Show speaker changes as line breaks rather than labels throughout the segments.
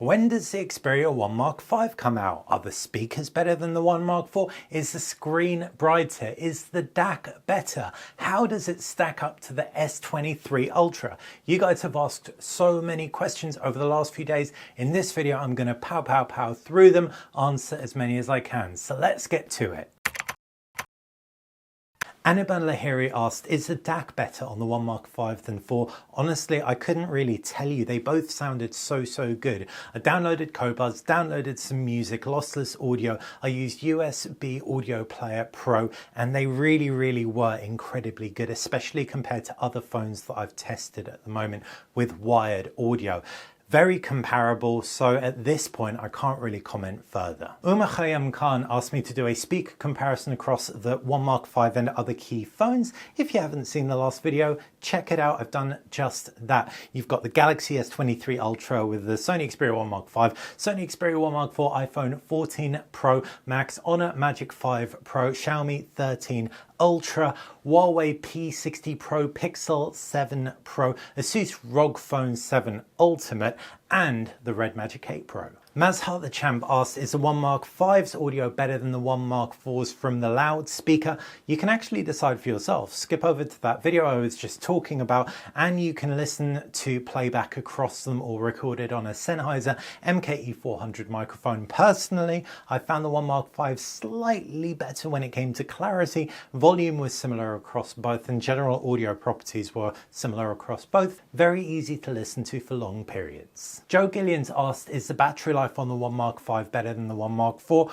When does the Xperia 1 Mark V come out? Are the speakers better than the 1 Mark IV? Is the screen brighter? Is the DAC better? How does it stack up to the S23 Ultra? You guys have asked so many questions over the last few days. In this video, I'm going to pow through them, answer as many as I can. So let's get to it. Aniban Lahiri asked, is the DAC better on the 1 Mark V than 4? Honestly, I couldn't really tell you. They both sounded so good. I downloaded Qobuz, downloaded some music, lossless audio. I used USB Audio Player Pro, and they really were incredibly good, especially compared to other phones that I've tested at the moment with wired audio. Very comparable, so at this point I can't really comment further. Umar Khayyam Khan asked me to do a speaker comparison across the 1 Mark V and other key phones. If you haven't seen the last video, check it out. I've done just that. You've got the Galaxy S23 Ultra with the Sony Xperia 1 Mark V, Sony Xperia 1 Mark IV, iPhone 14 Pro Max, Honor Magic 5 Pro, Xiaomi 13 Ultra, Huawei P60 Pro, Pixel 7 Pro, Asus ROG Phone 7 Ultimate, and the Red Magic 8 Pro. Mazhar the Champ asked, is the 1 Mark V's audio better than the 1 Mark IV's from the loudspeaker? You can actually decide for yourself. Skip over to that video I was just talking about, and you can listen to playback across them or record it on a Sennheiser MKE400 microphone. Personally, I found the 1 Mark V slightly better when it came to clarity. Volume was similar across both, and general audio properties were similar across both. Very easy to listen to for long periods. Joe Gillians asked, is the battery life on the 1 Mark V better than the 1 Mark IV?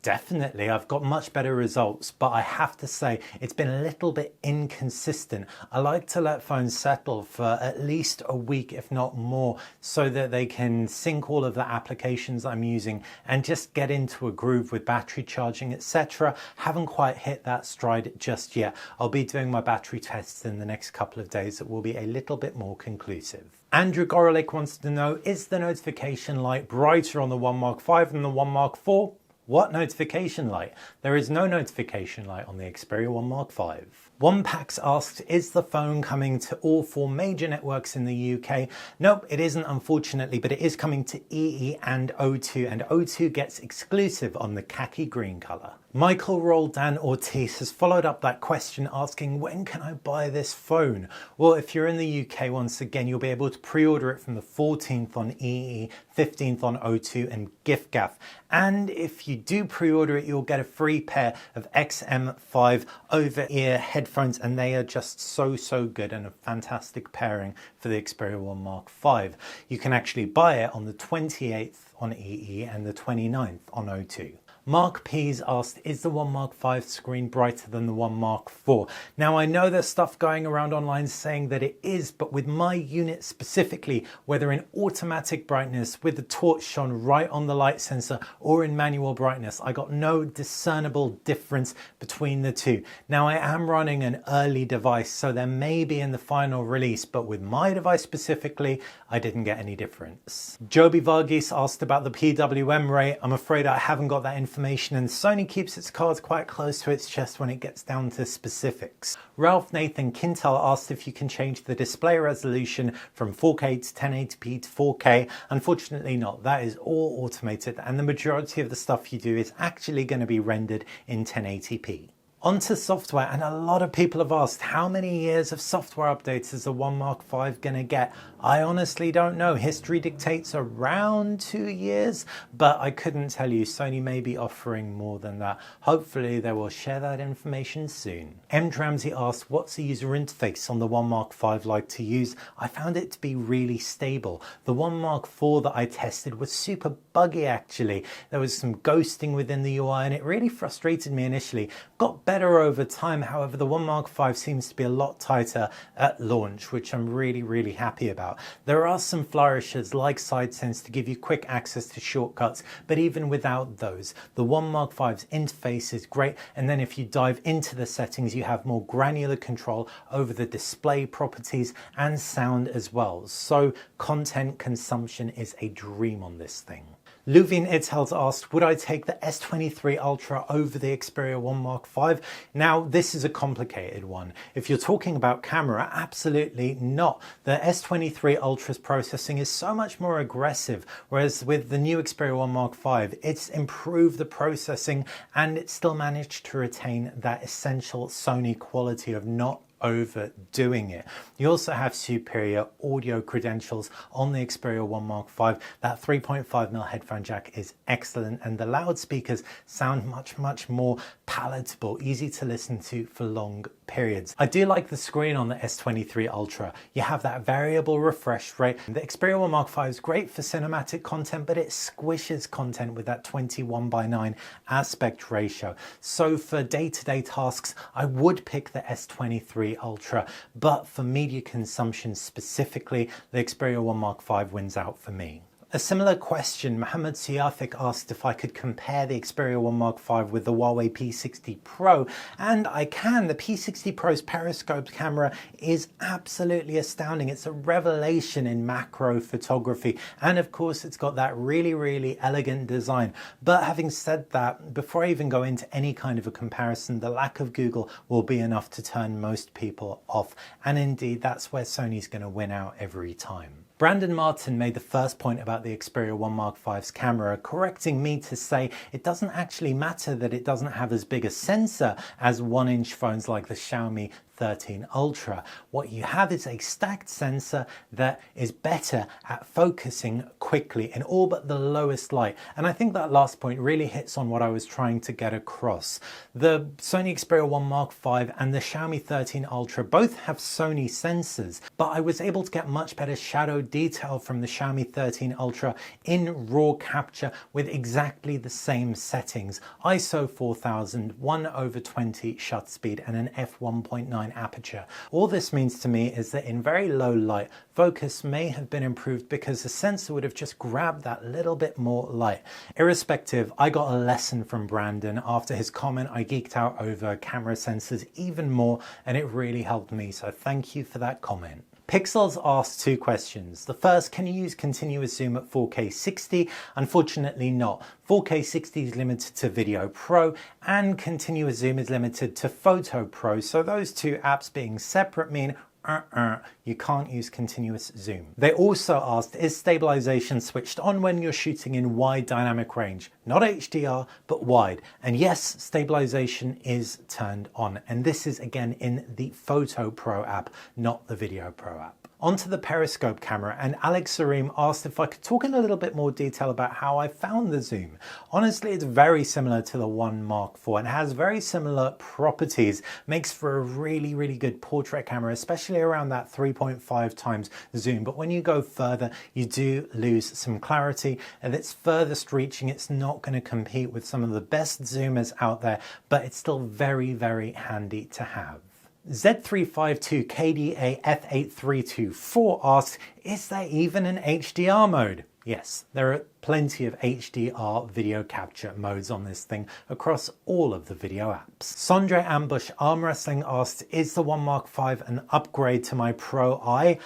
Definitely, I've got much better results, but I have to say it's been a little bit inconsistent. I like to let phones settle for at least a week, if not more, so that they can sync all of the applications I'm using and just get into a groove with battery charging, etc. Haven't quite hit that stride just yet. I'll be doing my battery tests in the next couple of days that will be a little bit more conclusive. Andrew Gorolik wants to know, is the notification light brighter on the 1 Mark V than the 1 Mark IV? What notification light? There is no notification light on the Xperia 1 Mark V. OnePax asked, is the phone coming to all 4 major networks in the UK? Nope, it isn't, unfortunately, but it is coming to EE and O2, and O2 gets exclusive on the khaki green colour. Michael Roldan Ortiz has followed up that question asking, when can I buy this phone? Well, if you're in the UK, once again, you'll be able to pre-order it from the 14th on EE, 15th on O2 and giffgaff. And if you do pre-order it, you'll get a free pair of XM5 over-ear headphones, and they are just so good and a fantastic pairing for the Xperia 1 Mark V. You can actually buy it on the 28th on EE and the 29th on O2. Mark Pease asked, is the 1 Mark V screen brighter than the 1 Mark IV? Now, I know there's stuff going around online saying that it is, but with my unit specifically, whether in automatic brightness with the torch shone right on the light sensor or in manual brightness, I got no discernible difference between the two. Now, I am running an early device, so there may be in the final release, but with my device specifically, I didn't get any difference. Joby Varghese asked about the PWM rate. I'm afraid I haven't got that information, and Sony keeps its cards quite close to its chest when it gets down to specifics. Ralph Nathan Quintal asked if you can change the display resolution from 4K to 1080p to 4K. Unfortunately not. That is all automated, and the majority of the stuff you do is actually going to be rendered in 1080p. Onto software, and a lot of people have asked, how many years of software updates is the 1 Mark V gonna get? I honestly don't know. History dictates around 2 years, but I couldn't tell you. Sony may be offering more than that. Hopefully they will share that information soon. M. Ramsey asked, what's the user interface on the 1 Mark V like to use? I found it to be really stable. The 1 Mark IV that I tested was super buggy actually. There was some ghosting within the UI and it really frustrated me initially. Got better over time, however the 1 Mark V seems to be a lot tighter at launch, which I'm really happy about. There are some flourishes like SideSense to give you quick access to shortcuts, but even without those, the 1 Mark V's interface is great, and then if you dive into the settings, you have more granular control over the display properties and sound as well. So content consumption is a dream on this thing. Luvin Itels asked, would I take the S23 Ultra over the Xperia 1 Mark V? Now, this is a complicated one. If you're talking about camera, absolutely not. The S23 Ultra's processing is so much more aggressive, whereas with the new Xperia 1 Mark V, it's improved the processing and it still managed to retain that essential Sony quality of not overdoing it. You also have superior audio credentials on the Xperia 1 Mark V. That 3.5mm headphone jack is excellent and the loudspeakers sound much more palatable, easy to listen to for long periods. I do like the screen on the S23 Ultra. You have that variable refresh rate. The Xperia 1 Mark V is great for cinematic content, but it squishes content with that 21:9 aspect ratio. So for day-to-day tasks, I would pick the S23 Ultra, but for media consumption specifically, the Xperia 1 Mark V wins out for me. A similar question, Mohammed Siafik asked if I could compare the Xperia 1 Mark V with the Huawei P60 Pro, and I can. The P60 Pro's periscope camera is absolutely astounding. It's a revelation in macro photography, and of course it's got that really elegant design. But having said that, before I even go into any kind of a comparison, the lack of Google will be enough to turn most people off, and indeed that's where Sony's going to win out every time. Brandon Martin made the first point about the Xperia 1 Mark V's camera, correcting me to say it doesn't actually matter that it doesn't have as big a sensor as 1-inch phones like the Xiaomi 13 Ultra. What you have is a stacked sensor that is better at focusing quickly in all but the lowest light. And I think that last point really hits on what I was trying to get across. The Sony Xperia 1 Mark V and the Xiaomi 13 Ultra both have Sony sensors, but I was able to get much better shadow detail from the Xiaomi 13 Ultra in raw capture with exactly the same settings: ISO 4000, 1/20 shutter speed and an f1.9 aperture. All this means to me is that in very low light, focus may have been improved because the sensor would have just grabbed that little bit more light. Irrespective, I got a lesson from Brandon. After his comment, I geeked out over camera sensors even more, and it really helped me, so thank you for that comment. Pixels asked two questions. The first, can you use continuous zoom at 4K 60? Unfortunately not. 4K 60 is limited to Video Pro and continuous zoom is limited to Photo Pro. So those two apps being separate mean you can't use continuous zoom. They also asked, is stabilization switched on when you're shooting in wide dynamic range? Not HDR, but wide. And yes, stabilization is turned on. And this is again in the Photo Pro app, not the Video Pro app. Onto the periscope camera, and Alex Sarim asked if I could talk in a little bit more detail about how I found the zoom. Honestly, it's very similar to the 1 Mark IV and has very similar properties. Makes for a really good portrait camera, especially around that 3.5 times zoom. But when you go further, you do lose some clarity. At its furthest reaching, it's not going to compete with some of the best zoomers out there, but it's still very handy to have. Z352KDA F8324 asks, is there even an HDR mode? Yes, there are plenty of HDR video capture modes on this thing across all of the video apps. Sondre Ambush Arm Wrestling asked, is the 1 Mark V an upgrade to my Pro I?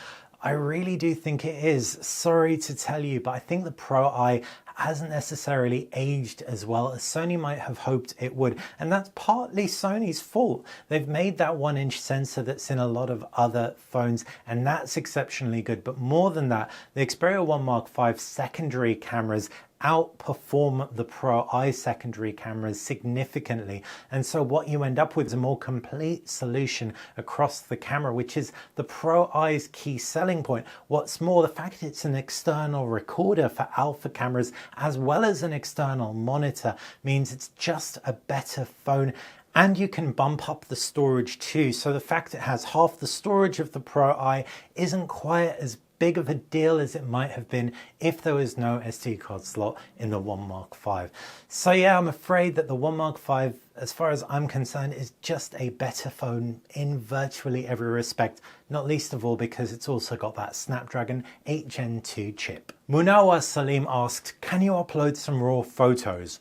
I really do think it is. Sorry to tell you, but I think the Pro I hasn't necessarily aged as well as Sony might have hoped it would. And that's partly Sony's fault. They've made that 1-inch sensor that's in a lot of other phones, and that's exceptionally good. But more than that, the Xperia 1 Mark V secondary cameras outperform the Pro I secondary cameras significantly, and so what you end up with is a more complete solution across the camera, which is the Pro I's key selling point. What's more, the fact it's an external recorder for alpha cameras as well as an external monitor means it's just a better phone. And you can bump up the storage too, so the fact it has half the storage of the Pro I isn't quite as big of a deal as it might have been if there was no SD card slot in the 1 Mark V. So yeah, I'm afraid that the 1 Mark V, as far as I'm concerned, is just a better phone in virtually every respect, not least of all because it's also got that Snapdragon 8 Gen 2 chip. Munawa Salim asked, can you upload some raw photos?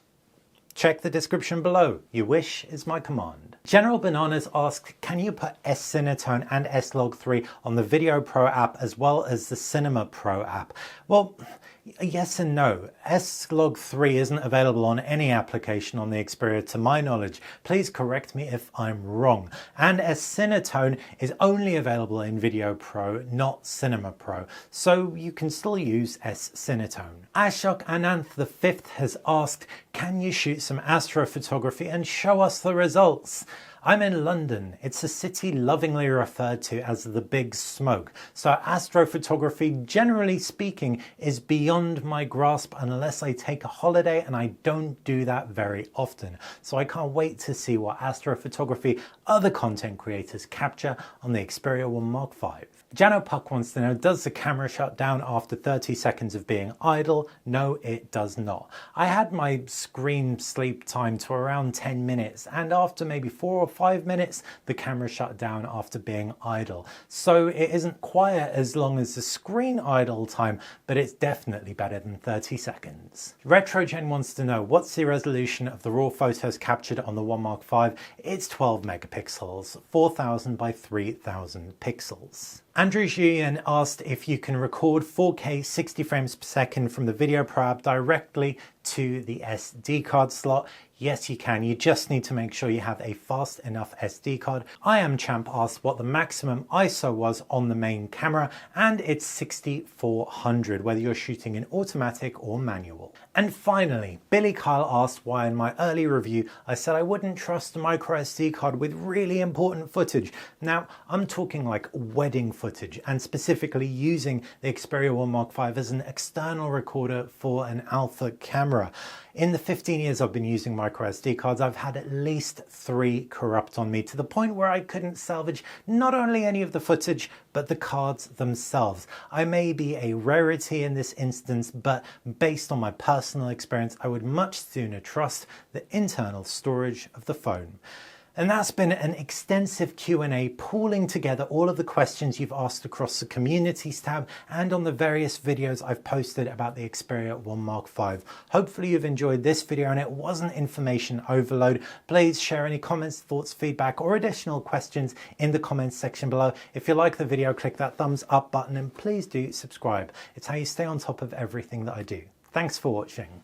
Check the description below. Your wish is my command. General Bananas asked, can you put S-Cinetone and S-Log 3 on the Video Pro app as well as the Cinema Pro app? Well, Yes and no. S-Log 3 isn't available on any application on the Xperia to my knowledge. Please correct me if I'm wrong. And S-Cinetone is only available in Video Pro, not Cinema Pro. So you can still use S-Cinetone. Ashok Ananth V has asked, can you shoot some astrophotography and show us the results? I'm in London. It's a city lovingly referred to as the Big Smoke. So astrophotography, generally speaking, is beyond my grasp unless I take a holiday, and I don't do that very often. So I can't wait to see what astrophotography other content creators capture on the Xperia 1 Mark V. Jano Puck wants to know, does the camera shut down after 30 seconds of being idle? No, it does not. I had my screen sleep time to around 10 minutes, and after maybe 4 or 5 minutes, the camera shut down after being idle. So it isn't quite as long as the screen idle time, but it's definitely better than 30 seconds. RetroGen wants to know, what's the resolution of the raw photos captured on the 1 Mark V? It's 12 megapixels, 4000 by 3000 pixels. Andrew Julian asked if you can record 4K 60 frames per second from the Video Pro app directly to the SD card slot. Yes, you can. You just need to make sure you have a fast enough SD card. I Am Champ asked what the maximum ISO was on the main camera, and it's 6400, whether you're shooting in automatic or manual. And finally, Billy Kyle asked why in my early review I said I wouldn't trust a microSD card with really important footage. Now, I'm talking like wedding footage, and specifically using the Xperia 1 Mark V as an external recorder for an alpha camera. In the 15 years I've been using microSD cards, I've had at least 3 corrupt on me, to the point where I couldn't salvage not only any of the footage, but the cards themselves. I may be a rarity in this instance, but based on my personal experience, I would much sooner trust the internal storage of the phone. And that's been an extensive Q&A pooling together all of the questions you've asked across the communities tab and on the various videos I've posted about the Xperia 1 Mark V. Hopefully you've enjoyed this video and it wasn't information overload. Please share any comments, thoughts, feedback or additional questions in the comments section below. If you like the video, click that thumbs up button and please do subscribe. It's how you stay on top of everything that I do. Thanks for watching.